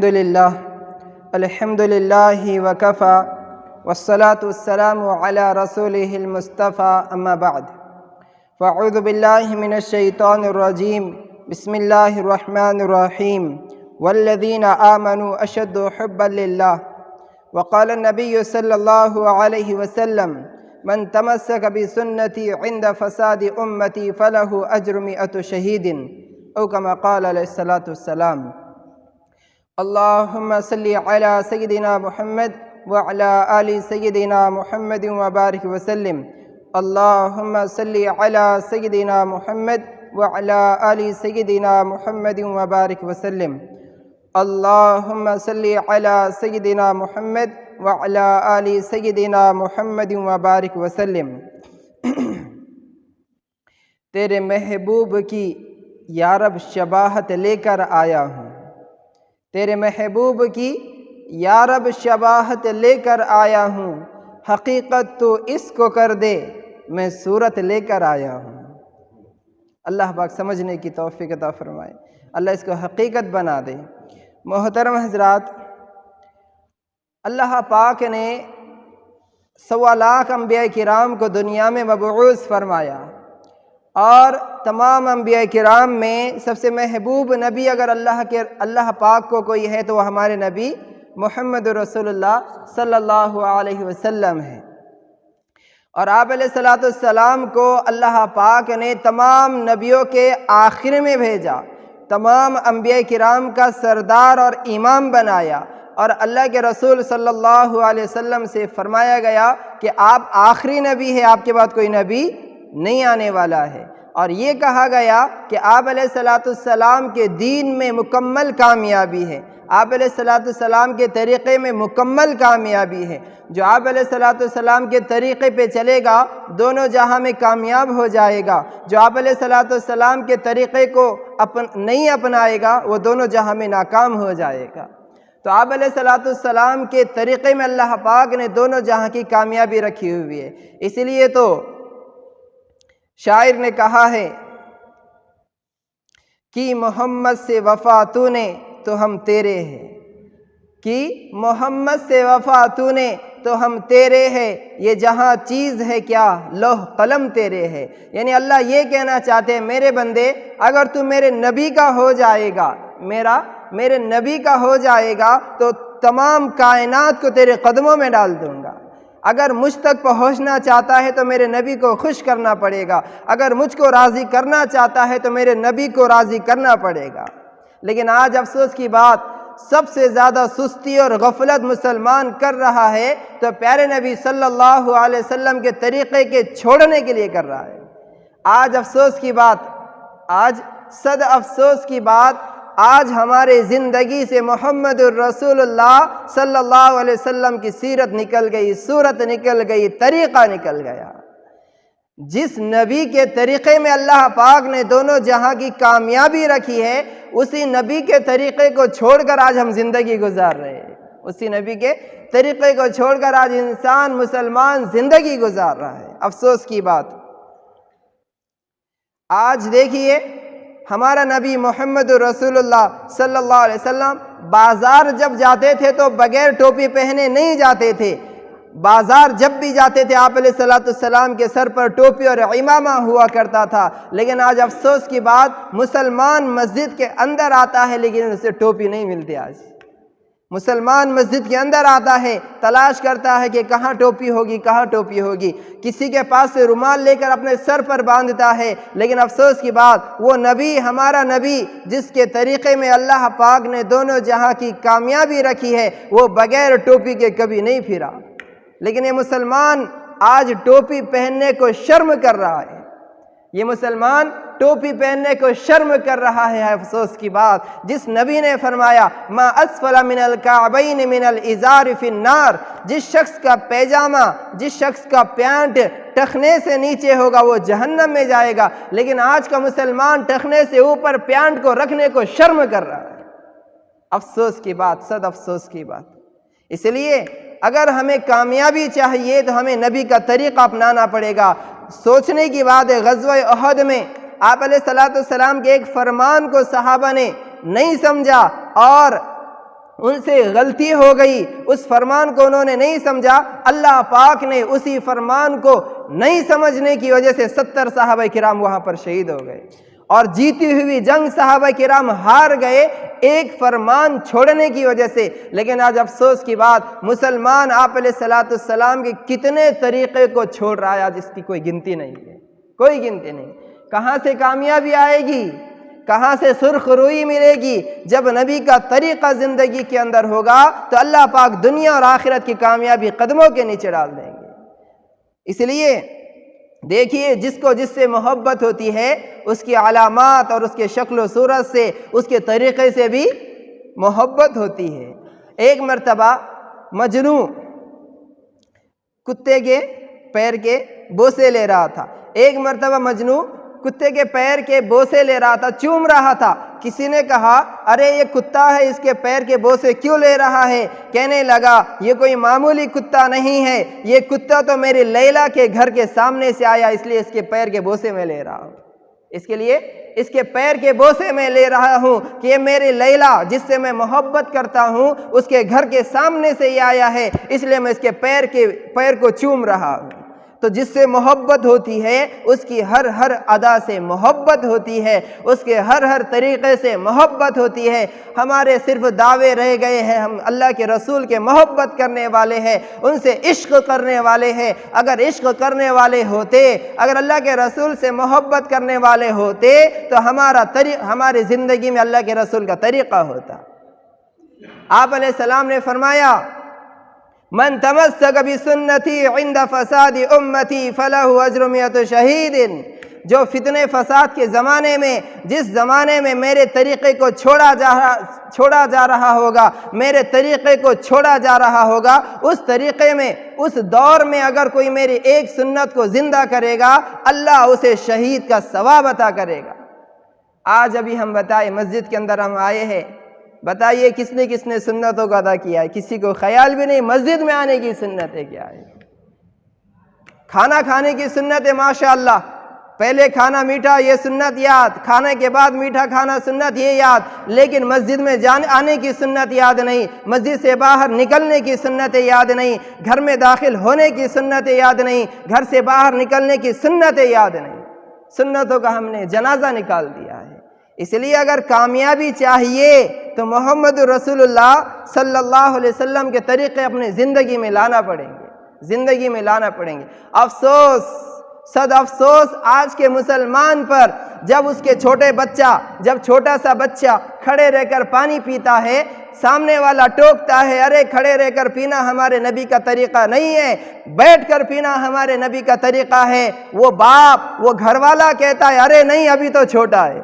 الحمد لله وكفى والصلاة والسلام على رسوله المصطفى أما بعد فأعوذ بالله من الشيطان الرجيم بسم الله الرحمن الرحيم والذين آمنوا أشد حبا لله وقال النبي صلى الله عليه وسلم من تمسك بسنتي عند فساد أمتي فله أجر 100 شهيد أو كما قال عليه الصلاة والسلام اللهم صل على سيدنا محمد وعلى آل سيدنا محمد وبارك وسلم اللهم صل على سيدنا محمد وعلى آل سيدنا محمد وبارك وسلم اللهم صل على سيدنا محمد وعلى آل سيدنا محمد وبارك وسلم تیرے محبوب کی یارب شباہت لے کر آیا ہوں، تیرے محبوب کی یارب شباہت لے کر آیا ہوں، حقیقت تو اس کو کر دے میں صورت لے کر آیا ہوں۔ اللہ پاک سمجھنے کی توفیق عطا فرمائے، اللہ اس کو حقیقت بنا دے۔ محترم حضرات، اللہ پاک نے 1.25 لاکھ انبیاء کرام کو دنیا میں مبعوث فرمایا، اور تمام انبیاء کرام میں سب سے محبوب نبی اگر اللہ پاک کو کوئی ہے تو وہ ہمارے نبی محمد رسول اللہ صلی اللہ علیہ وسلم ہے۔ اور آپ علیہ السلام کو اللہ پاک نے تمام نبیوں کے آخر میں بھیجا، تمام انبیاء کرام کا سردار اور امام بنایا، اور اللہ کے رسول صلی اللہ علیہ وسلم سے فرمایا گیا کہ آپ آخری نبی ہے، آپ کے بعد کوئی نبی نہیں آنے والا ہے۔ اور یہ کہا گیا کہ آپ علیہ السلام کے دین میں مکمل کامیابی ہے، آپ علیہ السلام کے طریقے میں مکمل کامیابی ہے، جو آپ علیہ السلام کے طریقے پہ چلے گا دونوں جہاں میں کامیاب ہو جائے گا، جو آپ علیہ السلام کے طریقے کو نہیں اپنائے گا وہ دونوں جہاں میں ناکام ہو جائے گا۔ تو آپ علیہ السلام کے طریقے میں اللہ پاک نے دونوں جہاں کی کامیابی رکھی ہوئی ہے۔ اس لیے تو شاعر نے کہا ہے کہ محمد سے وفا تو نے تو ہم تیرے ہیں، کہ محمد سے وفا تو نے تو ہم تیرے ہیں، یہ جہاں چیز ہے کیا لوح قلم تیرے ہے۔ یعنی اللہ یہ کہنا چاہتے ہیں میرے بندے اگر تو میرے نبی کا ہو جائے گا، میرے نبی کا ہو جائے گا تو تمام کائنات کو تیرے قدموں میں ڈال دوں گا۔ اگر مجھ تک پہنچنا چاہتا ہے تو میرے نبی کو خوش کرنا پڑے گا، اگر مجھ کو راضی کرنا چاہتا ہے تو میرے نبی کو راضی کرنا پڑے گا۔ لیکن آج افسوس کی بات، سب سے زیادہ سستی اور غفلت مسلمان کر رہا ہے تو پیارے نبی صلی اللہ علیہ وسلم کے طریقے کے چھوڑنے کے لیے کر رہا ہے۔ آج افسوس کی بات، آج صد افسوس کی بات، آج ہمارے زندگی سے محمد الرسول اللہ صلی اللہ علیہ وسلم کی سیرت نکل گئی، صورت نکل گئی، طریقہ نکل گیا۔ جس نبی کے طریقے میں اللہ پاک نے دونوں جہاں کی کامیابی رکھی ہے، اسی نبی کے طریقے کو چھوڑ کر آج ہم زندگی گزار رہے ہیں، اسی نبی کے طریقے کو چھوڑ کر آج انسان مسلمان زندگی گزار رہا ہے۔ افسوس کی بات، آج دیکھیے ہمارا نبی محمد رسول اللہ صلی اللہ علیہ وسلم بازار جب جاتے تھے تو بغیر ٹوپی پہنے نہیں جاتے تھے، بازار جب بھی جاتے تھے آپ علیہ السلام کے سر پر ٹوپی اور عمامہ ہوا کرتا تھا۔ لیکن آج افسوس کی بات، مسلمان مسجد کے اندر آتا ہے لیکن اسے ٹوپی نہیں ملتی۔ آج مسلمان مسجد کے اندر آتا ہے، تلاش کرتا ہے کہ کہاں ٹوپی ہوگی، کہاں ٹوپی ہوگی، کسی کے پاس سے رومال لے کر اپنے سر پر باندھتا ہے۔ لیکن افسوس کی بات، وہ نبی، ہمارا نبی جس کے طریقے میں اللہ پاک نے دونوں جہاں کی کامیابی رکھی ہے، وہ بغیر ٹوپی کے کبھی نہیں پھرا۔ لیکن یہ مسلمان آج ٹوپی پہننے کو شرم کر رہا ہے، یہ مسلمان ٹوپی پہننے کو شرم کر رہا ہے۔ افسوس کی بات، جس نبی نے فرمایا ما اسفل من الکعبین من الازار فی النار، جس شخص کا پیجامہ، جس شخص کا پینٹ ٹخنے سے نیچے ہوگا وہ جہنم میں جائے گا۔ لیکن آج کا مسلمان ٹخنے سے اوپر پینٹ کو رکھنے کو شرم کر رہا ہے۔ افسوس کی بات، صد افسوس کی بات۔ اس لیے اگر ہمیں کامیابی چاہیے تو ہمیں نبی کا طریقہ اپنانا پڑے گا۔ سوچنے کی بات ہے، غزوہ احد میں آپ علیہ السلام کے ایک فرمان کو صحابہ نے نہیں سمجھا اور ان سے غلطی ہو گئی، اس فرمان کو انہوں نے نہیں سمجھا، اللہ پاک نے اسی فرمان کو نہیں سمجھنے کی وجہ سے 70 صحابہ کرام وہاں پر شہید ہو گئے، اور جیتی ہوئی جنگ صحابہ کرام ہار گئے ایک فرمان چھوڑنے کی وجہ سے۔ لیکن آج افسوس کی بات، مسلمان آپ علیہ الصلوۃ والسلام کے کتنے طریقے کو چھوڑ رہا ہے، آج اس کی کوئی گنتی نہیں ہے، کوئی گنتی نہیں۔ کہاں سے کامیابی آئے گی، کہاں سے سرخ روئی ملے گی؟ جب نبی کا طریقہ زندگی کے اندر ہوگا تو اللہ پاک دنیا اور آخرت کی کامیابی قدموں کے نیچے ڈال دیں گے۔ اس لیے دیکھیے، جس کو جس سے محبت ہوتی ہے، اس کی علامات اور اس کے شکل و صورت سے، اس کے طریقے سے بھی محبت ہوتی ہے۔ ایک مرتبہ مجنو کتے کے پیر کے بوسے لے رہا تھا، ایک مرتبہ مجنو کتے کے پیر کے بوسے لے رہا تھا، چوم رہا تھا۔ کسی نے کہا، ارے یہ کتا ہے، اس کے پیر کے بوسے کیوں لے رہا ہے؟ کہنے لگا، یہ کوئی معمولی کتا نہیں ہے، یہ کتا تو میری لیلا کے گھر کے سامنے سے آیا، اس لیے اس کے پیر کے بوسے میں لے رہا ہوں۔ اس کے لیے اس کے پیر کے بوسے میں لے رہا ہوں کہ یہ میری لیلا جس سے میں محبت کرتا ہوں، اس کے گھر کے سامنے سے یہ آیا ہے، اس لیے میں اس کے پیر کو چوم رہا ہوں۔ تو جس سے محبت ہوتی ہے، اس کی ہر ادا سے محبت ہوتی ہے، اس کے ہر طریقے سے محبت ہوتی ہے۔ ہمارے صرف دعوے رہ گئے ہیں، ہم اللہ کے رسول کے محبت کرنے والے ہیں، ان سے عشق کرنے والے ہیں۔ اگر عشق کرنے والے ہوتے، اگر اللہ کے رسول سے محبت کرنے والے ہوتے تو ہماری زندگی میں اللہ کے رسول کا طریقہ ہوتا۔ آپ علیہ السلام نے فرمایا، من تمسک بسنتی عند فساد امتی فلہ اجر 100 شہید۔ جو فتنے فساد کے زمانے میں، جس زمانے میں میرے طریقے کو چھوڑا جا رہا ہوگا، میرے طریقے کو چھوڑا جا رہا ہوگا، اس طریقے میں، اس دور میں اگر کوئی میری ایک سنت کو زندہ کرے گا، اللہ اسے شہید کا ثواب عطا کرے گا۔ آج ابھی ہم بتائیں، مسجد کے اندر ہم آئے ہیں، بتائیے کس نے سنتوں کو ادا کیا ہے؟ کسی کو خیال بھی نہیں مسجد میں آنے کی سنتیں کیا ہے۔ کھانا کھانے کی سنت ہے، ماشاءاللہ، پہلے کھانا میٹھا یہ سنت یاد، کھانے کے بعد میٹھا کھانا سنت یہ یاد، لیکن مسجد میں آنے کی سنت یاد نہیں، مسجد سے باہر نکلنے کی سنتیں یاد نہیں، گھر میں داخل ہونے کی سنتیں یاد نہیں، گھر سے باہر نکلنے کی سنتیں یاد نہیں۔ سنتوں کا ہم نے جنازہ نکال دیا ہے۔ اس لیے اگر کامیابی چاہیے تو محمد رسول اللہ صلی اللہ علیہ وسلم کے طریقے اپنی زندگی میں لانا پڑیں گے، افسوس، صد افسوس آج کے مسلمان پر، جب اس کے چھوٹا سا بچہ کھڑے رہ کر پانی پیتا ہے، سامنے والا ٹوکتا ہے، ارے کھڑے رہ کر پینا ہمارے نبی کا طریقہ نہیں ہے، بیٹھ کر پینا ہمارے نبی کا طریقہ ہے۔ وہ باپ، وہ گھر والا کہتا ہے، ارے نہیں ابھی تو چھوٹا ہے،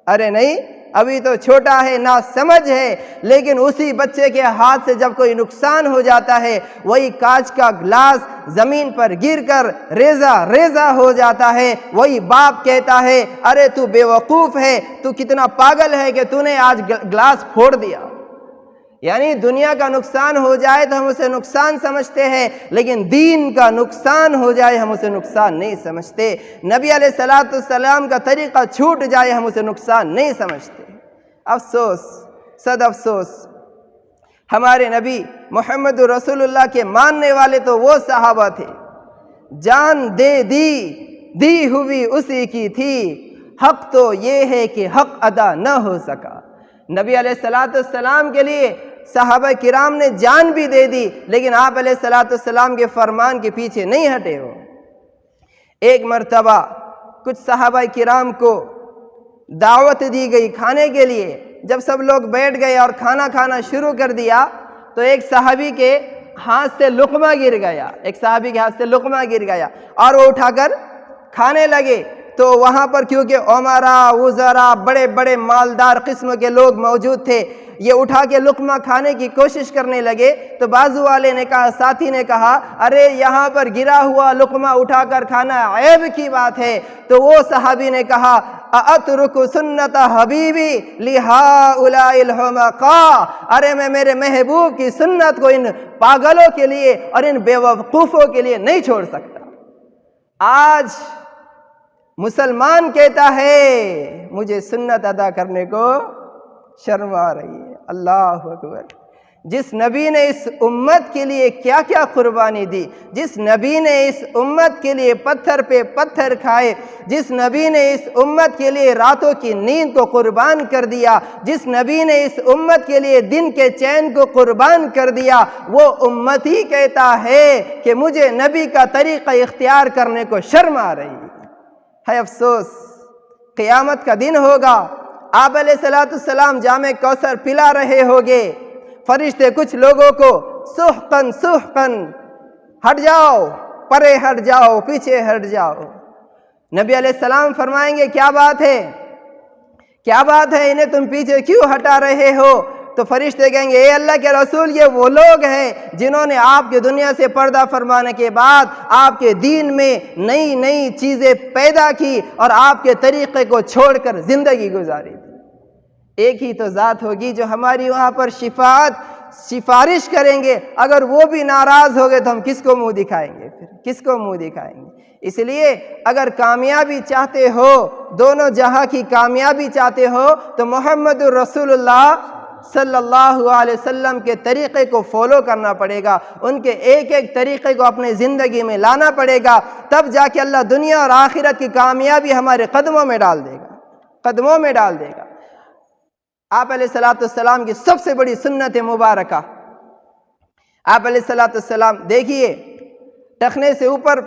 ارے نہیں ابھی تو چھوٹا ہے، نا سمجھ ہے۔ لیکن اسی بچے کے ہاتھ سے جب کوئی نقصان ہو جاتا ہے، وہی کانچ کا گلاس زمین پر گر کر ریزہ ہو جاتا ہے، وہی باپ کہتا ہے، ارے تو بے وقوف ہے، تو کتنا پاگل ہے کہ تو نے آج گلاس پھوڑ دیا۔ یعنی دنیا کا نقصان ہو جائے تو ہم اسے نقصان سمجھتے ہیں، لیکن دین کا نقصان ہو جائے ہم اسے نقصان نہیں سمجھتے، نبی علیہ الصلوۃ والسلام کا طریقہ چھوٹ جائے ہم اسے نقصان نہیں سمجھتے۔ افسوس، صد افسوس، ہمارے نبی محمد رسول اللہ کے ماننے والے تو وہ صحابہ تھے، جان دی ہوئی اسی کی تھی، حق تو یہ ہے کہ حق ادا نہ ہو سکا۔ نبی علیہ الصلوۃ والسلام کے لیے صحابہ کرام نے جان بھی دے دی، لیکن آپ علیہ الصلوۃ والسلام کے فرمان کے پیچھے نہیں ہٹے ہو۔ ایک مرتبہ کچھ صحابہ کرام کو دعوت دی گئی کھانے کے لیے، جب سب لوگ بیٹھ گئے اور کھانا کھانا شروع کر دیا تو ایک صحابی کے ہاتھ سے لقمہ گر گیا اور وہ اٹھا کر کھانے لگے۔ تو وہاں پر کیونکہ عمراء، وزراء، بڑے بڑے مالدار قسم کے لوگ موجود تھے، یہ اٹھا کے لقمہ کھانے کی کوشش کرنے لگے تو بازو والے نے کہا، ساتھی نے کہا، ارے یہاں پر گرا ہوا لقمہ اٹھا کر کھانا عیب کی بات ہے۔ تو وہ صحابی نے کہا، اَأَتْرُكُ سُنَّتَ حَبِيبِي لِهَٰؤُلَاءِ الْحُمَقَاءِ، ارے میں میرے محبوب کی سنت کو ان پاگلوں کے لیے اور ان بے وقوفوں کے لیے نہیں چھوڑ سکتا۔ آج مسلمان کہتا ہے مجھے سنت ادا کرنے کو شرم آ رہی ہے۔ اللہ اکبر، جس نبی نے اس امت کے لیے کیا کیا قربانی دی، جس نبی نے اس امت کے لیے پتھر پہ پتھر کھائے، جس نبی نے اس امت کے لیے راتوں کی نیند کو قربان کر دیا، جس نبی نے اس امت کے لیے دن کے چین کو قربان کر دیا، وہ امت ہی کہتا ہے کہ مجھے نبی کا طریقہ اختیار کرنے کو شرم آ رہی ہے۔ افسوس، قیامت کا دن ہوگا، آپ علیہ السلام جام کوثر پلا رہے ہوگے، فرشتے کچھ لوگوں کو سحقن سحقن، ہٹ جاؤ، پرے ہٹ جاؤ، پیچھے ہٹ جاؤ۔ نبی علیہ السلام فرمائیں گے کیا بات ہے، کیا بات ہے، انہیں تم پیچھے کیوں ہٹا رہے ہو؟ تو فرشتے کہیں گے اے اللہ کے رسول، یہ وہ لوگ ہیں جنہوں نے آپ کی دنیا سے پردہ فرمانے کے بعد آپ کے دین میں نئی نئی چیزیں پیدا کی اور آپ کے طریقے کو چھوڑ کر زندگی گزاری تھی۔ ایک ہی تو ذات ہوگی جو ہماری وہاں پر سفارش کریں گے، اگر وہ بھی ناراض ہو گئے تو ہم کس کو منہ دکھائیں گے؟ پھر کس کو منہ دکھائیں گے؟ اس لیے اگر کامیابی چاہتے ہو، دونوں جہاں کی کامیابی چاہتے ہو، تو محمد رسول اللہ صلی اللہ علیہ وسلم کے طریقے کو فالو کرنا پڑے گا، ان کے ایک ایک طریقے کو اپنے زندگی میں لانا پڑے گا، تب جا کے اللہ دنیا اور آخرت کی کامیابی ہمارے قدموں میں ڈال دے گا، قدموں میں ڈال دے گا۔ آپ علیہ السلام کی سب سے بڑی سنت مبارکہ، آپ علیہ السلام دیکھیے، ٹخنے سے اوپر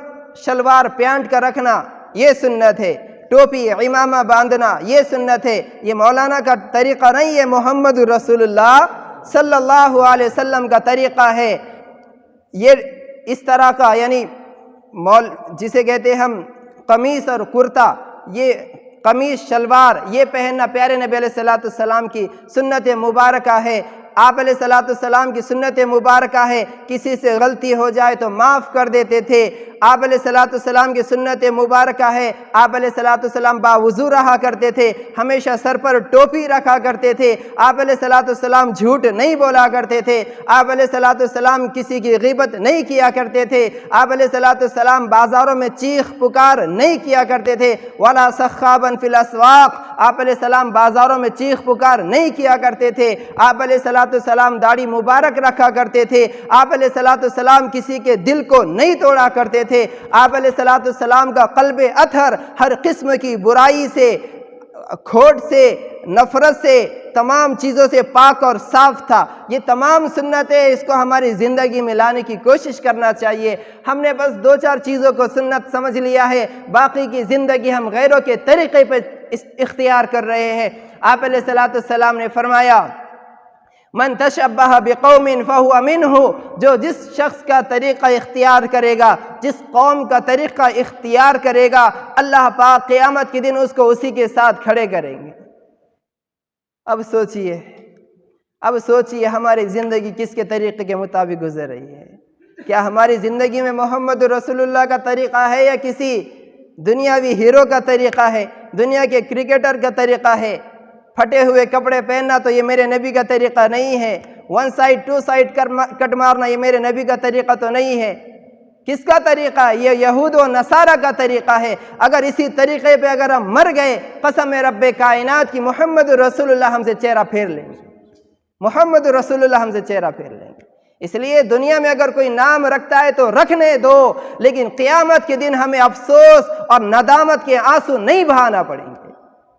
شلوار پینٹ کا رکھنا یہ سنت ہے، ٹوپی عمامہ باندھنا یہ سنت ہے، یہ مولانا کا طریقہ نہیں ہے، محمد رسول اللہ صلی اللہ علیہ وسلم کا طریقہ ہے۔ یہ اس طرح کا یعنی جسے کہتے ہیں ہم قمیص اور کرتا، یہ قمیص شلوار یہ پہننا پیارے نبی علیہ السلام کی سنت مبارکہ ہے۔ آپ علیہ السلام کی سنت مبارکہ ہے، کسی سے غلطی ہو جائے تو معاف کر دیتے تھے۔ آپ علیہ السلام کی سنت مبارکہ ہے، آپ علیہ السلام باوضو رہا کرتے تھے، ہمیشہ سر پر ٹوپی رکھا کرتے تھے، آپ علیہ السلام جھوٹ نہیں بولا کرتے تھے، آپ علیہ السلام کسی کی غیبت نہیں کیا کرتے تھے، آپ علیہ السلام بازاروں میں چیخ پکار نہیں کیا کرتے تھے، وَلَا صَخَّابًا فِي الْأَسْوَاقِ، آپ علیہ السلام بازاروں میں چیخ پکار نہیں کیا کرتے تھے، آپ علیہ السلام داڑھی مبارک رکھا کرتے تھے، آپ علیہ السلام کسی کے دل کو نہیں توڑا کرتے تھے، آپ علیہ السلام کا قلب اطہر ہر قسم کی برائی سے، کھوٹ سے، نفرت سے، تمام چیزوں سے پاک اور صاف تھا۔ یہ تمام سنتیں اس کو ہماری زندگی میں لانے کی کوشش کرنا چاہیے۔ ہم نے بس دو چار چیزوں کو سنت سمجھ لیا ہے، باقی کی زندگی ہم غیروں کے طریقے پہ اختیار کر رہے ہیں۔ آپ علیہ السلام نے فرمایا من تشبہ بقوم فہو منہ، جو جس شخص کا طریقہ اختیار کرے گا، جس قوم کا طریقہ اختیار کرے گا، اللہ پاک قیامت کے دن اس کو اسی کے ساتھ کھڑے کریں گے۔ اب سوچئے ہماری زندگی کس کے طریقے کے مطابق گزر رہی ہے؟ کیا ہماری زندگی میں محمد رسول اللہ کا طریقہ ہے یا کسی دنیاوی ہیرو کا طریقہ ہے، دنیا کے کرکٹر کا طریقہ ہے؟ پھٹے ہوئے کپڑے پہننا تو یہ میرے نبی کا طریقہ نہیں ہے، 1 سائڈ 2 سائڈ کٹ مارنا یہ میرے نبی کا طریقہ تو نہیں ہے۔ کس کا طریقہ ہے؟ یہ یہود و نصارہ کا طریقہ ہے۔ اگر اسی طریقے پہ اگر ہم مر گئے، قسم رب کائنات کی محمد رسول اللہ ہم سے چہرہ پھیر لیں گے، محمد رسول اللہ ہم سے چہرہ پھیر لیں گے۔ اس لیے دنیا میں اگر کوئی نام رکھتا ہے تو رکھنے دو، لیکن قیامت کے دن ہمیں افسوس اور ندامت کے آنسو نہیں بہانا پڑیں گے۔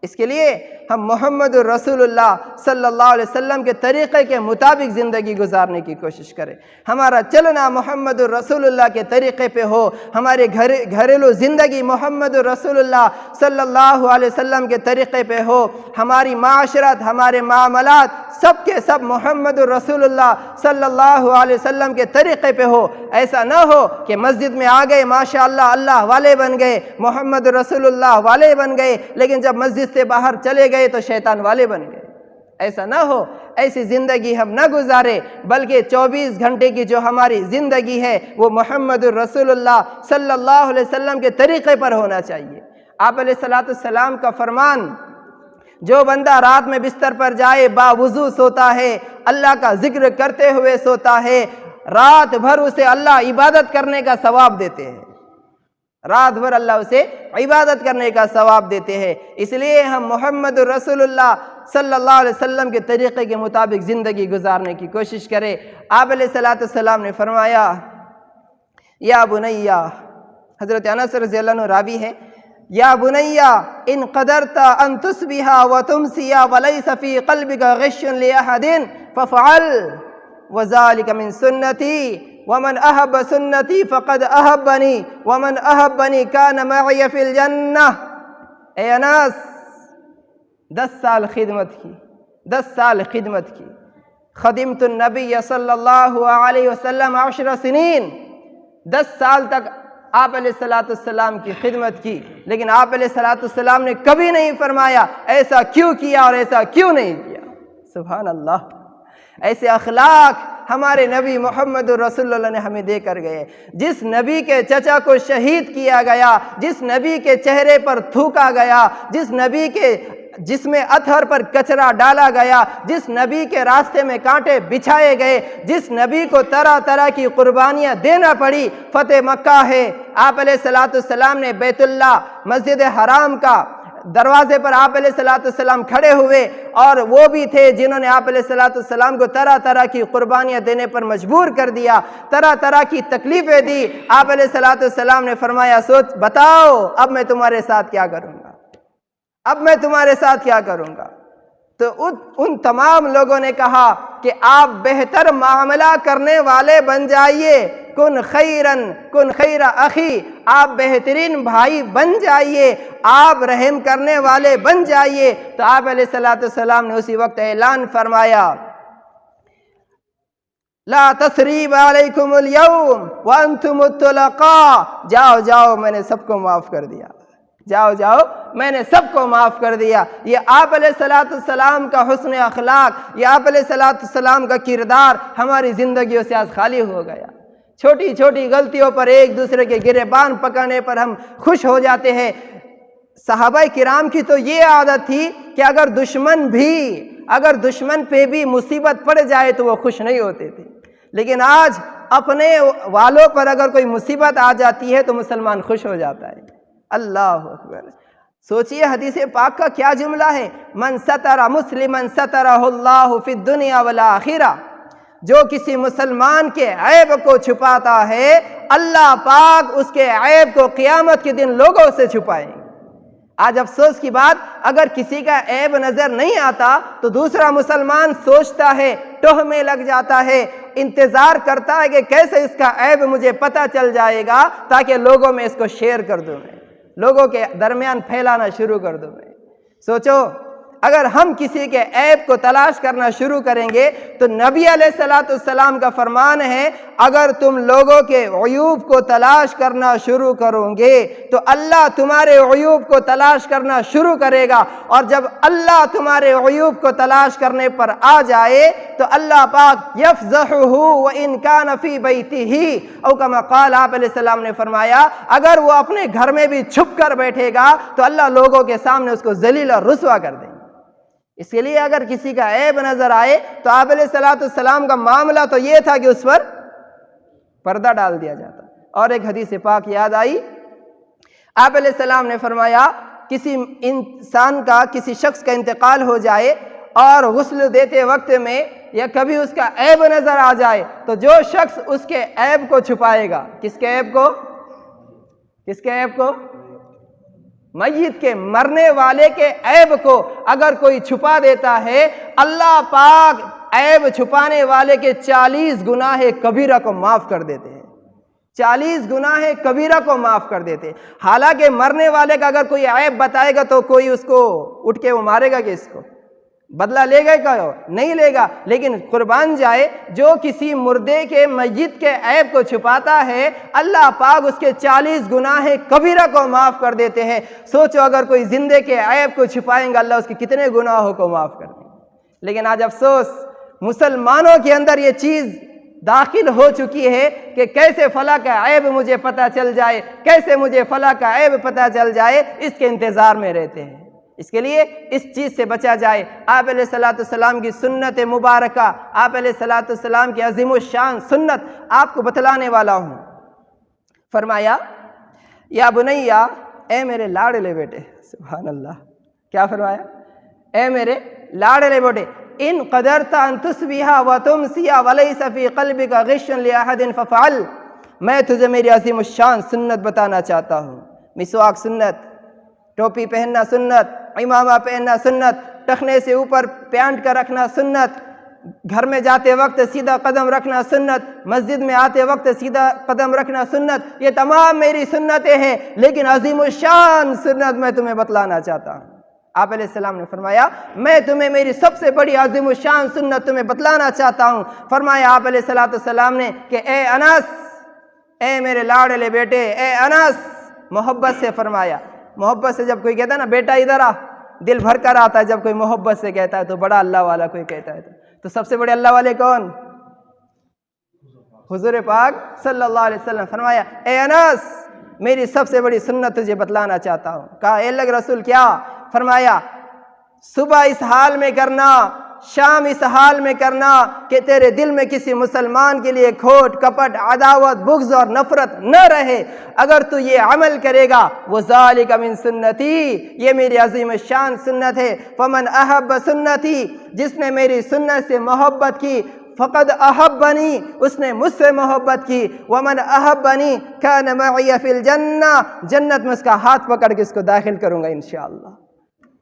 اس کے لیے ہم محمد رسول اللہ صلی اللہ علیہ وسلم کے طریقے کے مطابق زندگی گزارنے کی کوشش کریں، ہمارا چلنا محمد رسول اللہ کے طریقے پہ ہو، ہمارے گھریلو زندگی محمد رسول اللہ صلی اللہ علیہ وسلم کے طریقے پہ ہو، ہماری معاشرت، ہمارے معاملات سب کے سب محمد رسول اللہ صلی اللہ علیہ وسلم کے طریقے پہ ہو۔ ایسا نہ ہو کہ مسجد میں آ گئے ماشاءاللہ اللہ والے بن گئے، محمد رسول اللہ والے بن گئے، لیکن جب مسجد سے باہر چلے گئے تو شیطان والے بن گئے۔ ایسا نہ ہو، ایسی زندگی ہم نہ گزارے، بلکہ 24 گھنٹے کی جو ہماری زندگی ہے وہ محمد رسول اللہ صلی اللہ علیہ وسلم کے طریقے پر ہونا چاہیے۔ آپ علیہ السلام کا فرمان، جو بندہ رات میں بستر پر جائے باوضو سوتا ہے، اللہ کا ذکر کرتے ہوئے سوتا ہے، رات بھر اسے اللہ عبادت کرنے کا ثواب دیتے ہیں، رات بھر اللہ اسے عبادت کرنے کا ثواب دیتے ہیں۔ اس لیے ہم محمد رسول اللہ صلی اللہ علیہ وسلم کے طریقے کے مطابق زندگی گزارنے کی کوشش کرے۔ آپ علیہ السلام نے فرمایا یا بنیا، حضرت انس رضی اللہ عنہ راوی ہے، یا بنیا ان قدرت ان تصبح وتمسی وليس في قلبك غش لأحد فافعل وذلك من سنتي ومن احب سنتی فقد احبنی ومن احبنی کان معی فی الجنہ۔ اے انس، 10 سال خدمت کی، 10 سال خدمت کی، خدمت النبی صلی اللہ علیہ وسلم 10 سنین، 10 سال تک آپ علیہ السلام کی خدمت کی، لیکن آپ علیہ السلام نے کبھی نہیں فرمایا ایسا کیوں کیا اور ایسا کیوں نہیں کیا۔ سبحان اللہ، ایسے اخلاق ہمارے نبی محمد رسول اللہ نے ہمیں دے کر گئے۔ جس نبی کے چچا کو شہید کیا گیا، جس نبی کے چہرے پر تھوکا گیا، جس نبی کے جس میں اطہر پر کچرا ڈالا گیا، جس نبی کے راستے میں کانٹے بچھائے گئے، جس نبی کو طرح طرح کی قربانیاں دینا پڑی، فتح مکہ ہے، آپ علیہ السلام نے بیت اللہ مسجد حرام کا دروازے پر آپ علیہ السلام کھڑے ہوئے، اور وہ بھی تھے جنہوں نے آپ علیہ السلام کو طرح طرح کی قربانیاں دینے پر مجبور کر دیا، طرح طرح کی تکلیفیں دی۔ آپ علیہ السلام نے فرمایا سوچ بتاؤ اب میں تمہارے ساتھ کیا کروں گا، اب میں تمہارے ساتھ کیا کروں گا۔ تو ان تمام لوگوں نے کہا کہ آپ بہتر معاملہ کرنے والے بن جائیے، کن خیر اخی، آپ بہترین بھائی بن جائیے، آپ رحم کرنے والے بن جائیے۔ تو آپ علیہ السلام نے اسی وقت اعلان فرمایا لا تثریب علیکم اليوم وانتم الطلقاء، جاؤ جاؤ میں نے سب کو معاف کر دیا، جاؤ جاؤ میں نے سب کو معاف کر دیا۔ یہ آپ علیہ السلام کا حسن اخلاق، یہ آپ علیہ السلام کا کردار ہماری زندگیوں سے آج خالی ہو گیا۔ چھوٹی چھوٹی غلطیوں پر ایک دوسرے کے گریبان پکڑنے پر ہم خوش ہو جاتے ہیں۔ صحابہ کرام کی تو یہ عادت تھی کہ اگر دشمن پہ بھی مصیبت پڑ جائے تو وہ خوش نہیں ہوتے تھے، لیکن آج اپنے والوں پر اگر کوئی مصیبت آ جاتی ہے تو مسلمان خوش ہو جاتا ہے۔ اللہ اکبر، سوچئے حدیث پاک کا کیا جملہ ہے، من ستر مسلما سترہ اللہ فی الدنیا والآخرہ، جو کسی مسلمان کے عیب کو چھپاتا ہے اللہ پاک اس کے عیب کو قیامت کے دن لوگوں سے چھپائیں گے۔ آج افسوس کی بات، اگر کسی کا عیب نظر نہیں آتا تو دوسرا مسلمان سوچتا ہے، ٹوہ میں لگ جاتا ہے، انتظار کرتا ہے کہ کیسے اس کا عیب مجھے پتہ چل جائے گا تاکہ لوگوں میں اس کو شیئر کر دوں، میں لوگوں کے درمیان پھیلانا شروع کر دوں۔ میں سوچو اگر ہم کسی کے عیب کو تلاش کرنا شروع کریں گے تو نبی علیہ السلام کا فرمان ہے اگر تم لوگوں کے عیوب کو تلاش کرنا شروع کرو گے تو اللہ تمہارے عیوب کو تلاش کرنا شروع کرے گا، اور جب اللہ تمہارے عیوب کو تلاش کرنے پر آ جائے تو اللہ پاک یفضحہ وَإِن كَانَ فِي بَيْتِهِ، او کما قال، آپ علیہ السلام نے فرمایا اگر وہ اپنے گھر میں بھی چھپ کر بیٹھے گا تو اللہ لوگوں کے سامنے اس کو ذلیل اور رسوا کر دیں گے۔ اس کے لیے اگر کسی کا عیب نظر آئے تو آپ علیہ السلام کا معاملہ تو یہ تھا کہ اس پر پردہ ڈال دیا جاتا۔ اور ایک حدیث پاک یاد آئی، آپ علیہ السلام نے فرمایا کسی انسان کا، کسی شخص کا انتقال ہو جائے اور غسل دیتے وقت میں یا کبھی اس کا عیب نظر آ جائے تو جو شخص اس کے عیب کو چھپائے گا، کس کے عیب کو؟ کس کے عیب کو؟ میت کے، مرنے والے کے عیب کو اگر کوئی چھپا دیتا ہے اللہ پاک عیب چھپانے والے کے 40 گناہ کبیرہ کو معاف کر دیتے ہیں، 40 گناہ کبیرہ کو معاف کر دیتے ہیں۔ حالانکہ مرنے والے کا اگر کوئی عیب بتائے گا تو کوئی اس کو اٹھ کے وہ مارے گا کہ اس کو بدلہ لے گا کہ نہیں لے گا، لیکن قربان جائے جو کسی مردے کے، میت کے عیب کو چھپاتا ہے اللہ پاک اس کے 40 گناہ کبیرہ کو معاف کر دیتے ہیں۔ سوچو اگر کوئی زندے کے عیب کو چھپائیں گا اللہ اس کے کتنے گناہوں کو معاف کر دیں گے۔ لیکن آج افسوس مسلمانوں کے اندر یہ چیز داخل ہو چکی ہے کہ کیسے فلاں کا عیب مجھے پتہ چل جائے، کیسے مجھے فلاں کا عیب پتہ چل جائے، اس کے انتظار میں رہتے ہیں۔ اس کے لیے اس چیز سے بچا جائے۔ آپ علیہ السلام کی سنت مبارکہ، آپ علیہ السلام کی عظیم الشان سنت آپ کو بتلانے والا ہوں۔ فرمایا یا بنیا، اے میرے لاڈلے بیٹے، سبحان اللہ، کیا فرمایا؟ اے میرے لاڑلے بیٹے ان قدرت ان تصبح وتمسی وليس في قلبك غش لاحد ففعل، میں تجھے میری عظیم الشان سنت بتانا چاہتا ہوں۔ مسواک سنت، ٹوپی پہننا سنت، امامہ پہننا سنت، ٹخنے سے اوپر پینٹ کا رکھنا سنت، گھر میں جاتے وقت سیدھا قدم رکھنا سنت، مسجد میں آتے وقت سیدھا قدم رکھنا سنت، یہ تمام میری سنتیں ہیں، لیکن عظیم الشان سنت میں تمہیں بتلانا چاہتا ہوں۔ آپ علیہ السلام نے فرمایا میں تمہیں میری سب سے بڑی عظیم الشان سنت تمہیں بتلانا چاہتا ہوں۔ فرمایا آپ علیہ السلام نے کہ اے انس، اے میرے لاڑلے بیٹے، اے انس، محبت سے فرمایا۔ محبت سے جب کوئی کہتا ہے نا بیٹا ادھر آ، دل بھر کر آتا ہے جب کوئی محبت سے کہتا ہے، تو بڑا اللہ والا کوئی کہتا ہے تو سب سے بڑے اللہ والے کون؟ حضور پاک صلی اللہ علیہ وسلم۔ فرمایا اے انس، میری سب سے بڑی سنت تجھے بتلانا چاہتا ہوں۔ کہا اے اللہ کے رسول کیا؟ فرمایا صبح اس حال میں کرنا، شام اس حال میں کرنا کہ تیرے دل میں کسی مسلمان کے لیے کھوٹ، کپٹ، عداوت، بغض اور نفرت نہ رہے۔ اگر تو یہ عمل کرے گا، وَذَلِكَ مِن سُنَّتِي، یہ میری عظیم شان سنت ہے۔ فَمَنْ أَحَبَّ سُنَّتِي، جس نے میری سنت سے محبت کی، فقد احبنی، اس نے مجھ سے محبت کی، ومن احبنی کان معی فی الجنہ، جنت میں اس کا ہاتھ پکڑ کے اس کو داخل کروں گا انشاءاللہ۔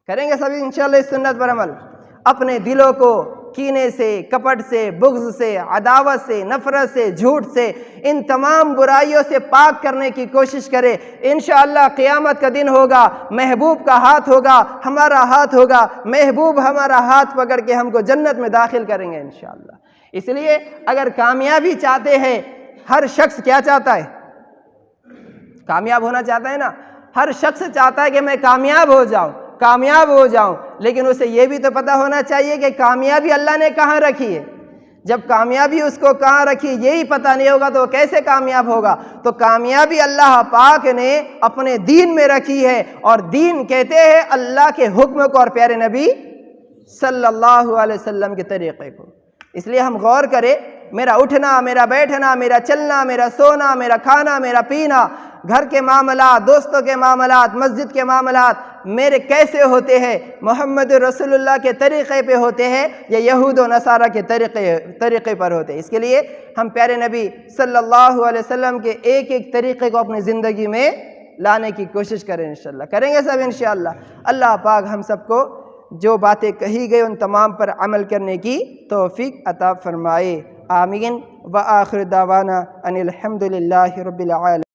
کریں گے سبھی انشاءاللہ اس سنت پر عمل؟ اپنے دلوں کو کینے سے، کپٹ سے، بغض سے، عداوت سے، نفرت سے، جھوٹ سے، ان تمام برائیوں سے پاک کرنے کی کوشش کرے۔ انشاءاللہ قیامت کا دن ہوگا، محبوب کا ہاتھ ہوگا، ہمارا ہاتھ ہوگا، محبوب ہمارا ہاتھ پکڑ کے ہم کو جنت میں داخل کریں گے انشاءاللہ۔ اس لیے اگر کامیابی چاہتے ہیں، ہر شخص کیا چاہتا ہے؟ کامیاب ہونا چاہتا ہے نا؟ ہر شخص چاہتا ہے کہ میں کامیاب ہو جاؤں، کامیاب ہو جاؤں، لیکن اسے یہ بھی تو پتہ ہونا چاہیے کہ کامیابی اللہ نے کہاں رکھی ہے۔ جب کامیابی اس کو کہاں رکھی یہی پتہ نہیں ہوگا تو وہ کیسے کامیاب ہوگا؟ تو کامیابی اللہ پاک نے اپنے دین میں رکھی ہے، اور دین کہتے ہیں اللہ کے حکم کو اور پیارے نبی صلی اللہ علیہ وسلم کے طریقے کو۔ اس لیے ہم غور کریں، میرا اٹھنا، میرا بیٹھنا، میرا چلنا، میرا سونا، میرا کھانا، میرا پینا، گھر کے معاملات، دوستوں کے معاملات، مسجد کے معاملات میرے کیسے ہوتے ہیں؟ محمد رسول اللہ کے طریقے پہ ہوتے ہیں یا یہود و نصارہ کے طریقے پر ہوتے ہیں؟ اس کے لیے ہم پیارے نبی صلی اللہ علیہ وسلم کے ایک ایک طریقے کو اپنی زندگی میں لانے کی کوشش کریں انشاءاللہ۔ کریں گے سب انشاءاللہ۔ اللہ پاک ہم سب کو جو باتیں کہی گئی ان تمام پر عمل کرنے کی توفیق عطا فرمائے، آمین۔ وآخر دعوانا ان الحمد للہ رب العالمین۔